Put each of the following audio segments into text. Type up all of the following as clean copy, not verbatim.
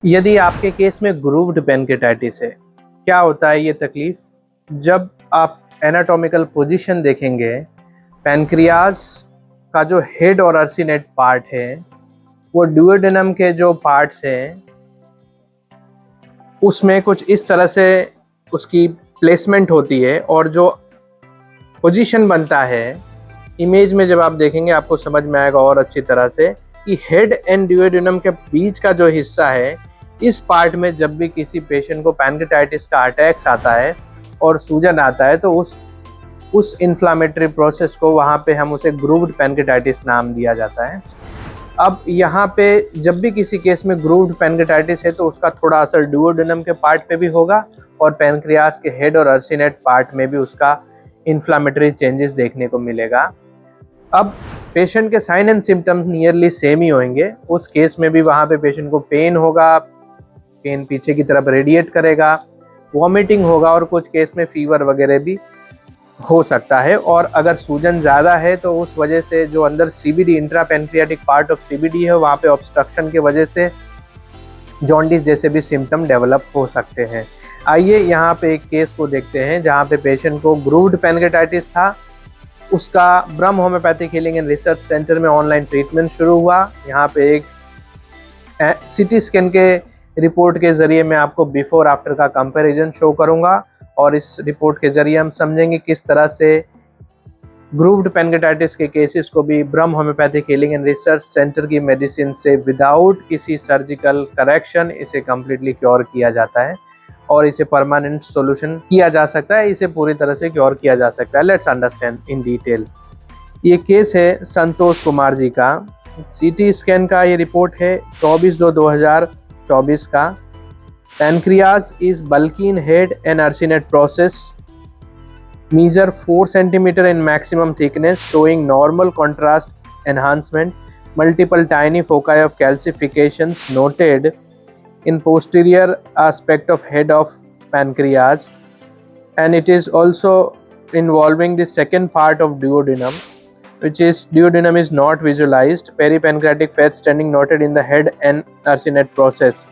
यदि आपके केस में ग्रूव्ड पैनक्रेटाइटिस है, क्या होता है ये तकलीफ? जब आप एनाटॉमिकल पोजीशन देखेंगे, पैनक्रियाज का जो हेड और अर्सिनेट पार्ट है, वो ड्यूओडेनम के जो पार्ट्स हैं, उसमें कुछ इस तरह से उसकी प्लेसमेंट होती है और जो पोजीशन बनता है, इमेज में जब आप देखेंगे आपको समझ में आएगा और अच्छी तरह से कि हेड एंड ड्यूओडेनम के बीच का जो हिस्सा है, इस पार्ट में जब भी किसी पेशेंट को पैनक्रेटाइटिस का अटैक्स आता है और सूजन आता है तो उस इन्फ्लामेटरी प्रोसेस को वहाँ पे हम उसे ग्रूव्ड पैनक्रेटाइटिस नाम दिया जाता है। अब यहाँ पे जब भी किसी केस में ग्रूव्ड पैनक्रेटाइटिस है तो उसका थोड़ा असर ड्यूओडेनम के पार्ट पे भी होगा और पैनक्रियाज के हेड और अर्सिनेट पार्ट में भी उसका इन्फ्लामेटरी चेंजेस देखने को मिलेगा। अब पेशेंट के sign and symptoms nearly same ही होंगे। उस केस में भी वहाँ पे पेशेंट को पेन होगा, पेन पीछे की तरफ रेडिएट करेगा, वॉमिटिंग होगा और कुछ केस में फीवर वगैरह भी हो सकता है। और अगर सूजन ज़्यादा है तो उस वजह से जो अंदर CBD intra pancreatic part of CBD है, वहाँ पे ऑब्स्ट्रक्शन की वजह से जॉन्डिस जैसे भी सिम्टम डेवलप हो सकते हैं। आइए यहाँ पे एक केस को देखते हैं जहाँ पे पेशेंट को ग्रूव्ड पैनक्रेटाइटिस था। उसका ब्रह्म homeopathic healing and research centre में ऑनलाइन ट्रीटमेंट शुरू हुआ। यहाँ पे एक सीटी स्कैन के रिपोर्ट के जरिए मैं आपको बिफोर आफ्टर का कंपैरिजन शो करूंगा और इस रिपोर्ट के जरिए हम समझेंगे किस तरह से ग्रूव्ड पैनक्रेटाइटिस के केसेस को भी ब्रह्म homeopathic healing and research centre की मेडिसिन से विदाउट किसी सर्जिकल करेक्शन इसे कम्प्लीटली क्योर किया जाता है और इसे परमानेंट सॉल्यूशन किया जा सकता है, इसे पूरी तरह से क्योर किया जा सकता है। Let's understand in detail. ये केस है संतोष कुमार जी का। सीटी स्कैन का ये रिपोर्ट है 24/2/2024 का। Pancreas is bulky in head and uncinate process, measure 4 cm in maximum thickness, showing normal contrast enhancement, multiple tiny foci of calcifications noted in posterior aspect of head of pancreas, and it is also involving the second part of duodenum, which is duodenum is not visualized, peripancreatic fat standing noted in the head and arsenate process।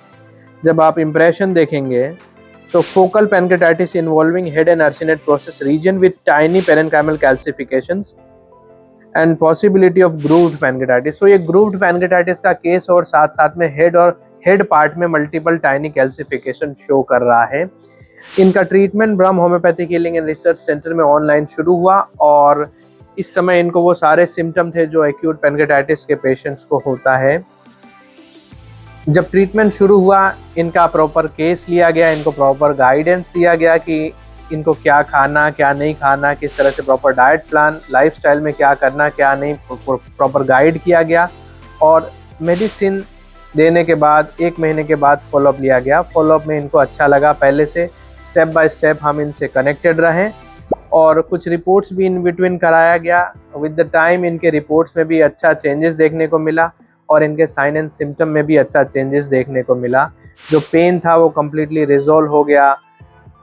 जब आप impression देखेंगे तो focal pancreatitis involving head and arsenate process region with tiny parenchymal calcifications and possibility of grooved pancreatitis। तो ये grooved pancreatitis का case और साथ साथ में हेड पार्ट में मल्टीपल टाइनी कैल्सिफिकेशन शो कर रहा है। इनका treatment Brahma homeopathic healing and research centre में ऑनलाइन शुरू हुआ और इस समय इनको वो सारे सिम्टम थे जो एक्यूट पैनक्रेटाइटिस के पेशेंट्स को होता है। जब ट्रीटमेंट शुरू हुआ इनका प्रॉपर केस लिया गया, इनको प्रॉपर गाइडेंस दिया गया कि इनको क्या खाना क्या नहीं खाना, किस तरह से प्रॉपर डाइट प्लान, लाइफस्टाइल में क्या करना क्या नहीं, प्रॉपर गाइड किया गया और मेडिसिन देने के बाद 1 महीने के बाद फॉलोअप लिया गया। फॉलोअप में इनको अच्छा लगा, पहले से स्टेप बाय स्टेप हम इनसे कनेक्टेड रहें और कुछ रिपोर्ट्स भी इन बिटवीन कराया गया। विद द टाइम इनके रिपोर्ट्स में भी अच्छा चेंजेस देखने को मिला और इनके साइन एंड सिम्टम में भी अच्छा चेंजेस देखने को मिला। जो पेन था वो कम्प्लीटली रिजॉल्व हो गया,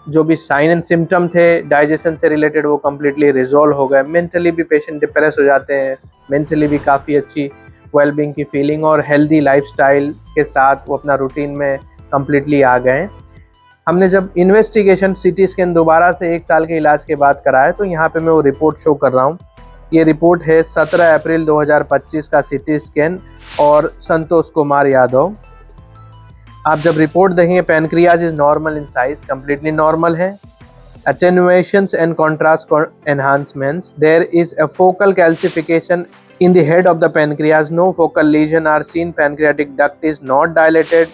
जो भी साइन एंड सिम्टम थे डाइजेशन से रिलेटेड वो कम्प्लीटली रिजॉल्व हो गए। मेंटली भी पेशेंट डिप्रेस हो जाते हैं, मेंटली भी काफ़ी अच्छी वेलबींग की फीलिंग और हेल्दी लाइफस्टाइल के साथ वो अपना रूटीन में कम्प्लीटली आ गए। हमने जब इन्वेस्टिगेशन सीटी स्कैन दोबारा से 1 साल के इलाज के बाद कराया तो यहाँ पे मैं वो रिपोर्ट शो कर रहा हूँ। ये रिपोर्ट है 17 अप्रैल 2025 का सीटी स्कैन और संतोष कुमार यादव। आप जब रिपोर्ट देखेंगे pancreas is normal in size, completely normal है। attenuations and contrast enhancements, there is a focal calcification in the head of the pancreas, no focal lesion are seen, pancreatic duct is not dilated,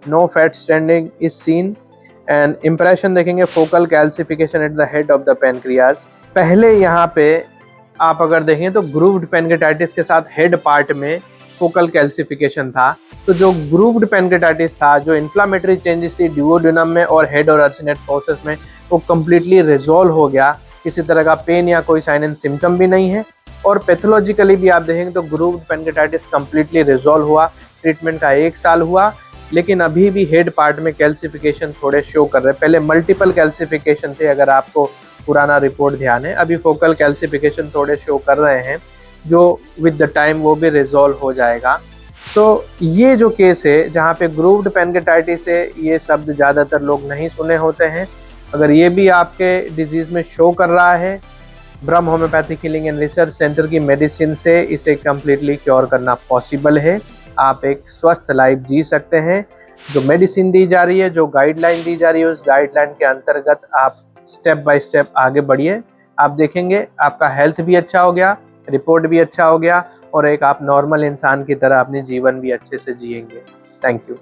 no fat standing is seen and impression देखेंगे focal calcification at the head of the pancreas। पहले यहाँ पे आप अगर देखें तो grooved pancreatitis के साथ हेड पार्ट में फोकल कैल्सिफिकेशन था, तो जो ग्रूव्ड पैनक्रेटाइटिस था, जो इन्फ्लामेटरी चेंजेस थी ड्यूओडेनम में और हेड और अर्सिनेट प्रोसेस में, वो कम्प्लीटली रिजॉल्व हो गया। किसी तरह का पेन या कोई साइन एंड सिम्टम भी नहीं है और पैथोलॉजिकली भी आप देखेंगे तो ग्रूव्ड पैनक्रेटाइटिस कम्प्लीटली रिजॉल्व हुआ। ट्रीटमेंट का 1 साल हुआ लेकिन अभी भी हेड पार्ट में कैल्सिफिकेशन थोड़े शो कर रहे हैं। पहले मल्टीपल कैल्सिफिकेशन थे, अगर आपको पुराना रिपोर्ट ध्यान है, अभी फोकल कैल्सिफिकेशन थोड़े शो कर रहे हैं जो विद द टाइम वो भी रिजॉल्व हो जाएगा। तो ये जो केस है जहाँ पे ग्रूव्ड पैनक्रेटाइटिस है, ये शब्द ज़्यादातर लोग नहीं सुने होते हैं। अगर ये भी आपके डिजीज़ में शो कर रहा है, ब्रह्म homeopathic healing and research centre की मेडिसिन से इसे कम्प्लीटली क्योर करना पॉसिबल है। आप एक स्वस्थ लाइफ जी सकते हैं। जो मेडिसिन दी जा रही है, जो गाइडलाइन दी जा रही है, उस गाइडलाइन के अंतर्गत आप स्टेप बाय स्टेप आगे बढ़िए। आप देखेंगे आपका हेल्थ भी अच्छा हो गया, रिपोर्ट भी अच्छा हो गया और एक आप नॉर्मल इंसान की तरह अपने जीवन भी अच्छे से जिएंगे। Thank you.